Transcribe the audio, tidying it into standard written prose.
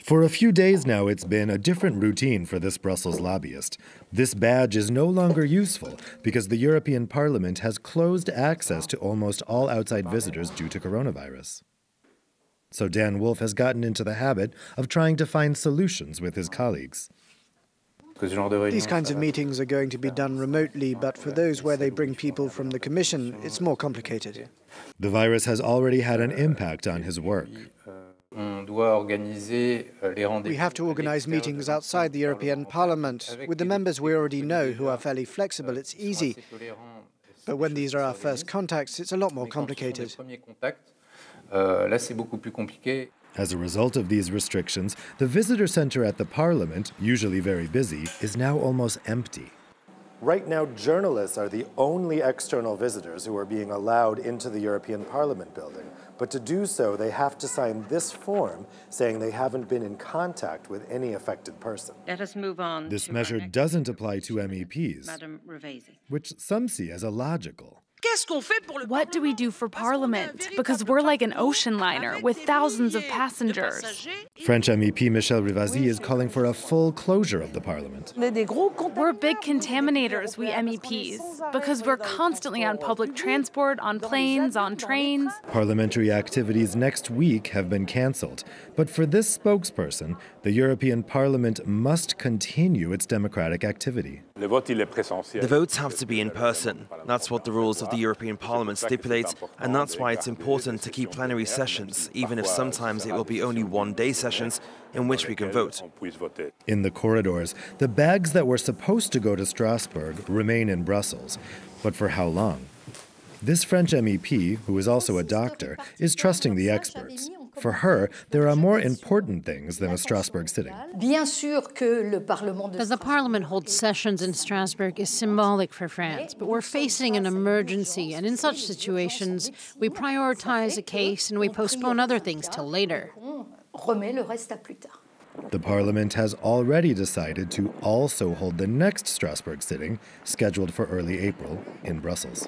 For a few days now, it's been a different routine for this Brussels lobbyist. This badge is no longer useful because the European Parliament has closed access to almost all outside visitors due to coronavirus. So Dan Wolf has gotten into the habit of trying to find solutions with his colleagues. These kinds of meetings are going to be done remotely, but for those where they bring people from the Commission, it's more complicated. The virus has already had an impact on his work. We have to organize meetings outside the European Parliament. With the members we already know, who are fairly flexible, it's easy. But when these are our first contacts, it's a lot more complicated. As a result of these restrictions, the visitor center at the Parliament, usually very busy, is now almost empty. Right now, journalists are the only external visitors who are being allowed into the European Parliament building. But to do so, they have to sign this form saying they haven't been in contact with any affected person. Let us move on. This measure doesn't apply to MEPs, which some see as illogical. What do we do for Parliament? Because we're like an ocean liner with thousands of passengers. French MEP Michel Rivasi is calling for a full closure of the Parliament. We're big contaminators, we MEPs, because we're constantly on public transport, on planes, on trains. Parliamentary activities next week have been cancelled. But for this spokesperson, the European Parliament must continue its democratic activity. The votes have to be in person. That's what the rules of the European Parliament stipulate, and that's why it's important to keep plenary sessions, even if sometimes it will be only one-day sessions in which we can vote. In the corridors, the bags that were supposed to go to Strasbourg remain in Brussels. But for how long? This French MEP, who is also a doctor, is trusting the experts. For her, there are more important things than a Strasbourg sitting. That the Parliament holds sessions in Strasbourg is symbolic for France, but we're facing an emergency, and in such situations, we prioritize a case and we postpone other things till later. The Parliament has already decided to also hold the next Strasbourg sitting, scheduled for early April, in Brussels.